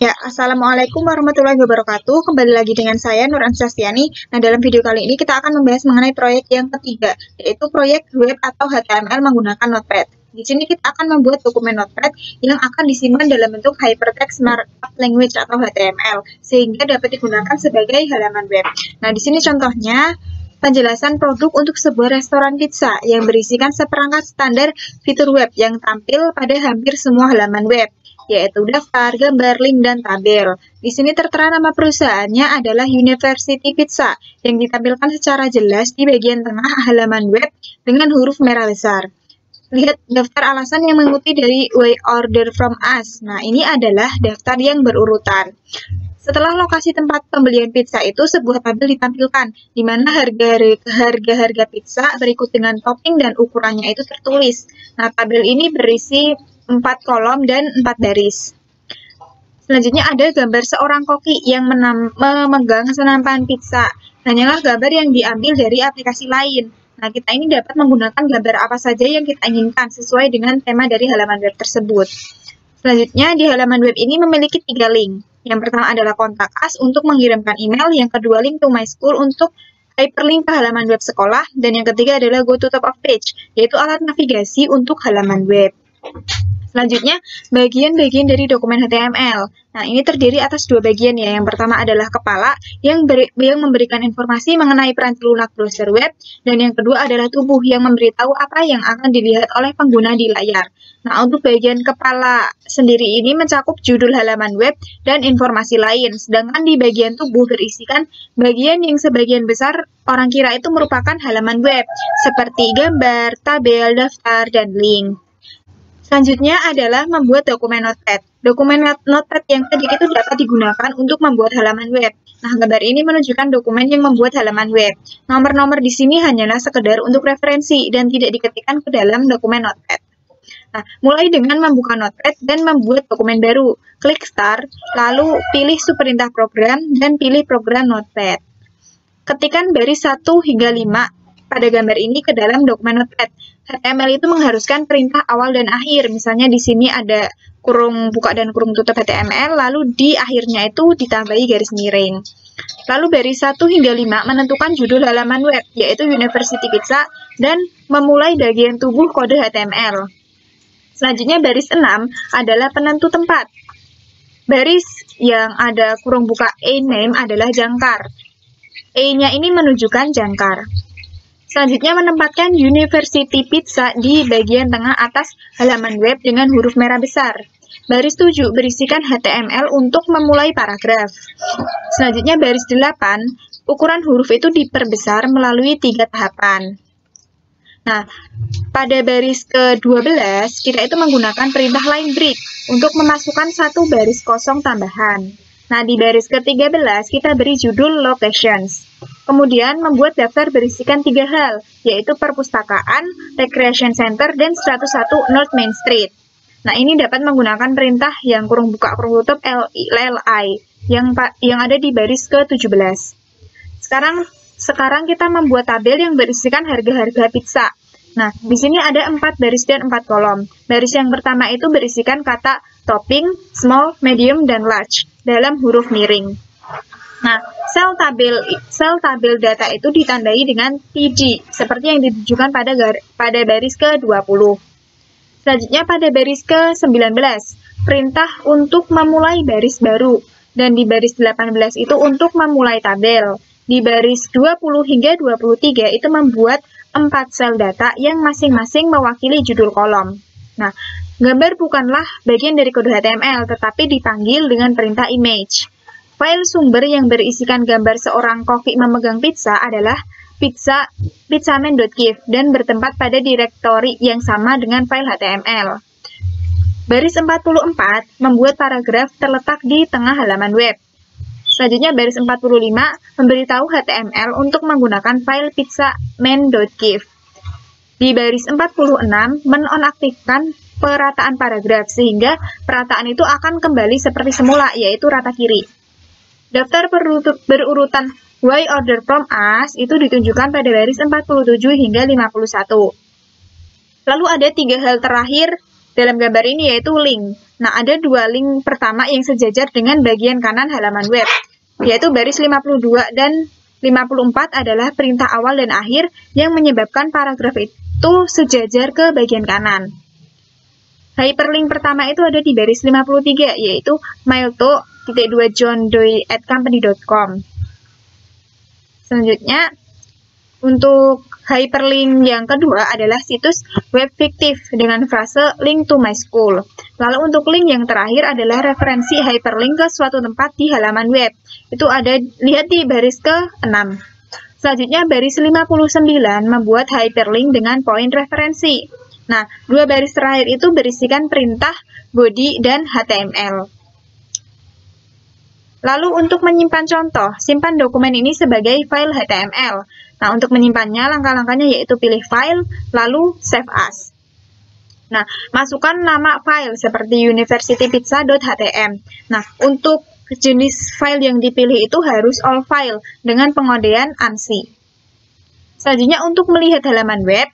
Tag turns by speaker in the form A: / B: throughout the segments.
A: Ya, Assalamualaikum warahmatullahi wabarakatuh. Kembali lagi dengan saya, Nur Ansastiani. Nah, dalam video kali ini kita akan membahas mengenai proyek yang ketiga, yaitu proyek web atau HTML menggunakan Notepad. Di sini kita akan membuat dokumen Notepad yang akan disimpan dalam bentuk Hypertext Markup Language atau HTML, sehingga dapat digunakan sebagai halaman web. Nah, di sini contohnya penjelasan produk untuk sebuah restoran pizza yang berisikan seperangkat standar fitur web yang tampil pada hampir semua halaman web, yaitu daftar, gambar, link, dan tabel. Di sini tertera nama perusahaannya adalah University Pizza yang ditampilkan secara jelas di bagian tengah halaman web dengan huruf merah besar. Lihat daftar alasan yang mengikuti dari Why Order From Us. Nah, ini adalah daftar yang berurutan. Setelah lokasi tempat pembelian pizza itu, sebuah tabel ditampilkan, di mana harga-harga pizza berikut dengan topping dan ukurannya itu tertulis. Nah, tabel ini berisi 4 kolom dan 4 baris. Selanjutnya ada gambar seorang koki yang memegang senapan pizza. Hanyalah gambar yang diambil dari aplikasi lain. Nah, kita ini dapat menggunakan gambar apa saja yang kita inginkan sesuai dengan tema dari halaman web tersebut. Selanjutnya, di halaman web ini memiliki 3 link. Yang pertama adalah kontak us untuk mengirimkan email, yang kedua link to my school untuk hyperlink ke halaman web sekolah, dan yang ketiga adalah go to top of page, yaitu alat navigasi untuk halaman web. Selanjutnya, bagian-bagian dari dokumen HTML. Nah, ini terdiri atas 2 bagian ya. Yang pertama adalah kepala yang memberikan informasi mengenai peranti lunak browser web, dan yang kedua adalah tubuh yang memberitahu apa yang akan dilihat oleh pengguna di layar. Nah, untuk bagian kepala sendiri ini mencakup judul halaman web dan informasi lain, sedangkan di bagian tubuh berisikan bagian yang sebagian besar orang kira itu merupakan halaman web, seperti gambar, tabel, daftar, dan link. Selanjutnya adalah membuat dokumen Notepad. Dokumen Notepad yang tadi itu dapat digunakan untuk membuat halaman web. Nah, gambar ini menunjukkan dokumen yang membuat halaman web. Nomor-nomor di sini hanyalah sekedar untuk referensi dan tidak diketikkan ke dalam dokumen Notepad. Nah, mulai dengan membuka Notepad dan membuat dokumen baru. Klik Start, lalu pilih subperintah program dan pilih program Notepad. Ketikkan baris 1 hingga 5 pada gambar ini ke dalam dokumen Notepad. HTML itu mengharuskan perintah awal dan akhir. Misalnya di sini ada kurung buka dan kurung tutup HTML, lalu di akhirnya itu ditambahi garis miring. Lalu baris 1 hingga 5 menentukan judul halaman web, yaitu University Pizza, dan memulai bagian tubuh kode HTML. Selanjutnya baris 6 adalah penentu tempat. Baris yang ada kurung buka A-name adalah jangkar. E-nya ini menunjukkan jangkar. Selanjutnya menempatkan University Pizza di bagian tengah atas halaman web dengan huruf merah besar. Baris 7 berisikan HTML untuk memulai paragraf. Selanjutnya baris 8, ukuran huruf itu diperbesar melalui 3 tahapan. Nah, pada baris ke-12, kita itu menggunakan perintah line break untuk memasukkan 1 baris kosong tambahan. Nah, di baris ke-13, kita beri judul locations. Kemudian, membuat daftar berisikan 3 hal, yaitu perpustakaan, recreation center, dan 101 North Main Street. Nah, ini dapat menggunakan perintah yang kurung buka kurung tutup li yang ada di baris ke-17. Sekarang kita membuat tabel yang berisikan harga-harga pizza. Nah, di sini ada 4 baris dan 4 kolom. Baris yang pertama itu berisikan kata topping, small, medium, dan large dalam huruf miring. Nah, sel tabel data itu ditandai dengan TD, seperti yang ditunjukkan pada baris ke-20. Selanjutnya pada baris ke-19, perintah untuk memulai baris baru, dan di baris 18 itu untuk memulai tabel. Di baris 20 hingga 23 itu membuat 4 sel data yang masing-masing mewakili judul kolom. Nah, gambar bukanlah bagian dari kode HTML, tetapi dipanggil dengan perintah image. File sumber yang berisikan gambar seorang koki memegang pizza adalah pizzaman.gif dan bertempat pada direktori yang sama dengan file HTML. Baris 44 membuat paragraf terletak di tengah halaman web. Selanjutnya baris 45 memberitahu HTML untuk menggunakan file pizzaman.gif. Di baris 46 menonaktifkan perataan paragraf sehingga perataan itu akan kembali seperti semula, yaitu rata kiri. Daftar berurutan Why Order From Us itu ditunjukkan pada baris 47 hingga 51. Lalu ada 3 hal terakhir dalam gambar ini, yaitu link. Nah, ada dua link pertama yang sejajar dengan bagian kanan halaman web, yaitu baris 52 dan 54 adalah perintah awal dan akhir yang menyebabkan paragraf itu sejajar ke bagian kanan. Hyperlink pertama itu ada di baris 53, yaitu mailto.2johndoe@company.com. Selanjutnya, untuk hyperlink yang kedua adalah situs web fiktif dengan frase link to my school. Lalu untuk link yang terakhir adalah referensi hyperlink ke suatu tempat di halaman web. Itu ada, lihat di baris ke-6. Selanjutnya baris 59 membuat hyperlink dengan poin referensi. Nah, dua baris terakhir itu berisikan perintah, body, dan HTML. Lalu untuk menyimpan contoh, simpan dokumen ini sebagai file HTML. Nah, untuk menyimpannya, langkah-langkahnya yaitu pilih file, lalu save as. Nah, masukkan nama file seperti universitypizza.htm. Nah, untuk jenis file yang dipilih itu harus all file dengan pengodean ANSI. Selanjutnya, untuk melihat halaman web,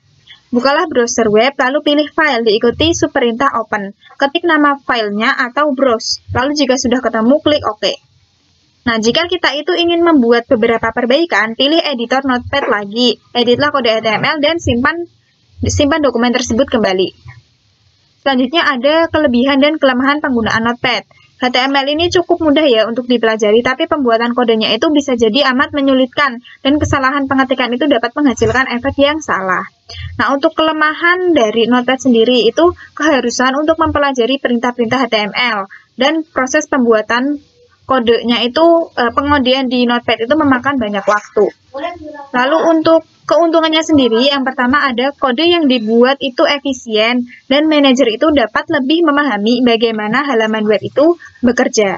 A: bukalah browser web, lalu pilih file, diikuti subperintah open. Ketik nama filenya atau browse, lalu jika sudah ketemu, klik OK. Nah, jika kita itu ingin membuat beberapa perbaikan, pilih editor notepad lagi, editlah kode HTML, dan simpan dokumen tersebut kembali. Selanjutnya ada kelebihan dan kelemahan penggunaan notepad. HTML ini cukup mudah ya untuk dipelajari, tapi pembuatan kodenya itu bisa jadi amat menyulitkan, dan kesalahan pengetikan itu dapat menghasilkan efek yang salah. Nah, untuk kelemahan dari notepad sendiri itu keharusan untuk mempelajari perintah-perintah HTML, dan proses pembuatan kodenya itu, pengodean di notepad itu memakan banyak waktu. Lalu untuk keuntungannya sendiri, yang pertama ada kode yang dibuat itu efisien dan manajer itu dapat lebih memahami bagaimana halaman web itu bekerja.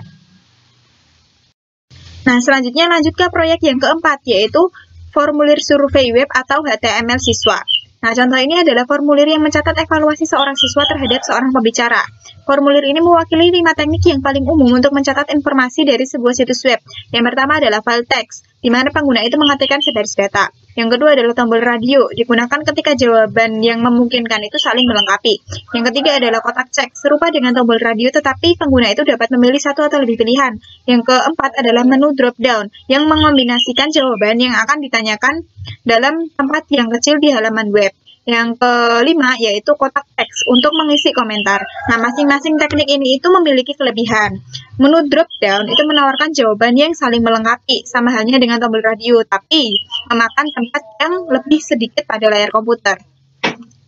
A: Nah, selanjutnya lanjut ke proyek yang keempat, yaitu formulir survei web atau HTML siswa. Nah, contoh ini adalah formulir yang mencatat evaluasi seorang siswa terhadap seorang pembicara. Formulir ini mewakili 5 teknik yang paling umum untuk mencatat informasi dari sebuah situs web. Yang pertama adalah file text, di mana pengguna itu mengetikkan sebaris data. Yang kedua adalah tombol radio, digunakan ketika jawaban yang memungkinkan itu saling melengkapi. Yang ketiga adalah kotak cek, serupa dengan tombol radio tetapi pengguna itu dapat memilih satu atau lebih pilihan. Yang keempat adalah menu drop down, yang mengombinasikan jawaban yang akan ditanyakan dalam tempat yang kecil di halaman web. Yang kelima yaitu kotak teks untuk mengisi komentar. Nah, masing-masing teknik ini itu memiliki kelebihan. Menu drop down itu menawarkan jawaban yang saling melengkapi, sama halnya dengan tombol radio, tapi memakan tempat yang lebih sedikit pada layar komputer.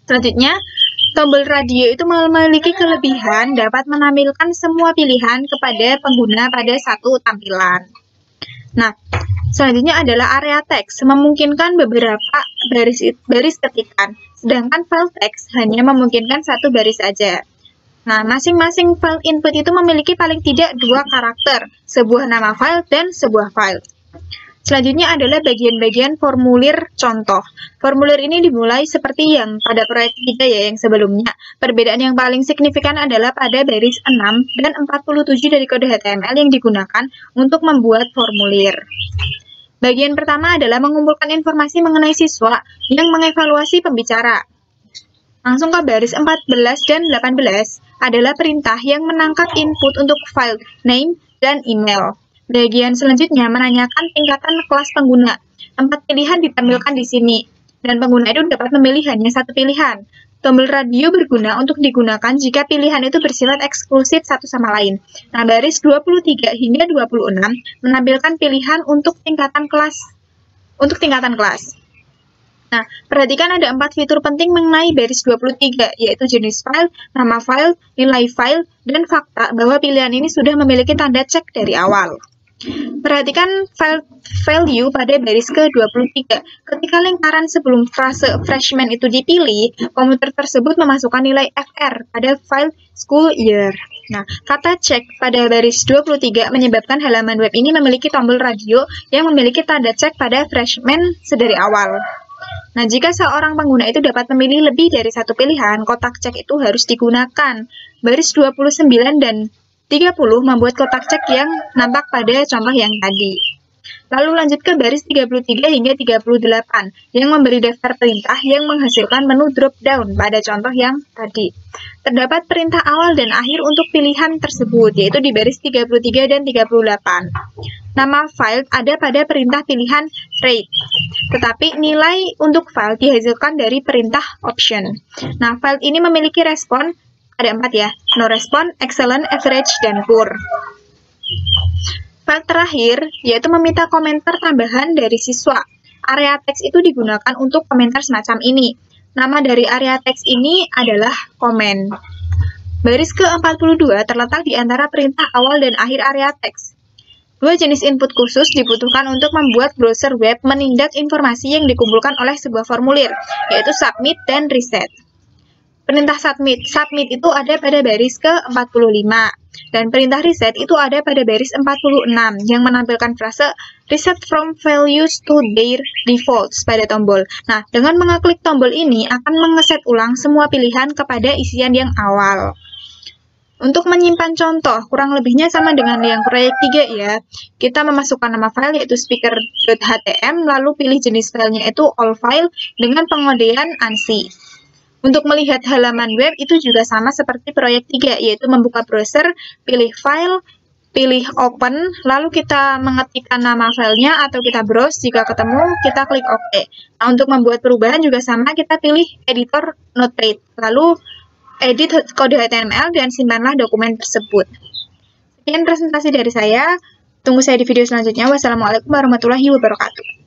A: Selanjutnya, tombol radio itu memiliki kelebihan dapat menampilkan semua pilihan kepada pengguna pada satu tampilan. Nah, selanjutnya adalah area teks, memungkinkan beberapa baris ketikan, sedangkan file teks hanya memungkinkan satu baris saja. Nah, masing-masing file input itu memiliki paling tidak 2 karakter, sebuah nama file dan sebuah file. Selanjutnya adalah bagian-bagian formulir contoh. Formulir ini dimulai seperti yang pada proyek 3 ya, yang sebelumnya. Perbedaan yang paling signifikan adalah pada baris 6 dan 47 dari kode HTML yang digunakan untuk membuat formulir. Bagian pertama adalah mengumpulkan informasi mengenai siswa yang mengevaluasi pembicara. Langsung ke baris 14 dan 18 adalah perintah yang menangkap input untuk file name dan email. Bagian selanjutnya menanyakan tingkatan kelas pengguna. 4 pilihan ditampilkan di sini, dan pengguna itu dapat memilih hanya satu pilihan. Tombol radio berguna untuk digunakan jika pilihan itu bersifat eksklusif satu sama lain. Nah, baris 23 hingga 26 menampilkan pilihan untuk tingkatan kelas. Nah, perhatikan ada 4 fitur penting mengenai baris 23, yaitu jenis file, nama file, nilai file, dan fakta bahwa pilihan ini sudah memiliki tanda cek dari awal. Perhatikan file value pada baris ke-23. Ketika lingkaran sebelum frase freshman itu dipilih, komputer tersebut memasukkan nilai FR pada file school year. Nah, kata cek pada baris 23 menyebabkan halaman web ini memiliki tombol radio yang memiliki tanda cek pada freshman sedari awal. Nah, jika seorang pengguna itu dapat memilih lebih dari satu pilihan, kotak cek itu harus digunakan. Baris 29 dan 30 membuat kotak cek yang nampak pada contoh yang tadi. Lalu lanjut ke baris 33 hingga 38 yang memberi daftar perintah yang menghasilkan menu drop down pada contoh yang tadi. Terdapat perintah awal dan akhir untuk pilihan tersebut, yaitu di baris 33 dan 38. Nama file ada pada perintah pilihan rate, tetapi nilai untuk file dihasilkan dari perintah option. Nah, file ini memiliki respon, ada 4 ya, no respon, excellent, average, dan poor. File terakhir, yaitu meminta komentar tambahan dari siswa. Area teks itu digunakan untuk komentar semacam ini. Nama dari area teks ini adalah komen. Baris ke-42 terletak di antara perintah awal dan akhir area teks. Dua jenis input khusus dibutuhkan untuk membuat browser web menindak informasi yang dikumpulkan oleh sebuah formulir, yaitu submit dan reset. Perintah submit itu ada pada baris ke-45, dan perintah reset itu ada pada baris 46, yang menampilkan frase reset from values to their defaults pada tombol. Nah, dengan mengeklik tombol ini akan mengeset ulang semua pilihan kepada isian yang awal. Untuk menyimpan contoh, kurang lebihnya sama dengan yang proyek 3 ya. Kita memasukkan nama file yaitu speaker.htm, lalu pilih jenis filenya itu all file dengan pengodean ANSI. Untuk melihat halaman web itu juga sama seperti proyek 3, yaitu membuka browser, pilih file, pilih open, lalu kita mengetikkan nama filenya atau kita browse, jika ketemu kita klik OK. Nah, untuk membuat perubahan juga sama, kita pilih editor notepad, lalu edit kode HTML dan simpanlah dokumen tersebut. Sekian presentasi dari saya. Tunggu saya di video selanjutnya. Wassalamualaikum warahmatullahi wabarakatuh.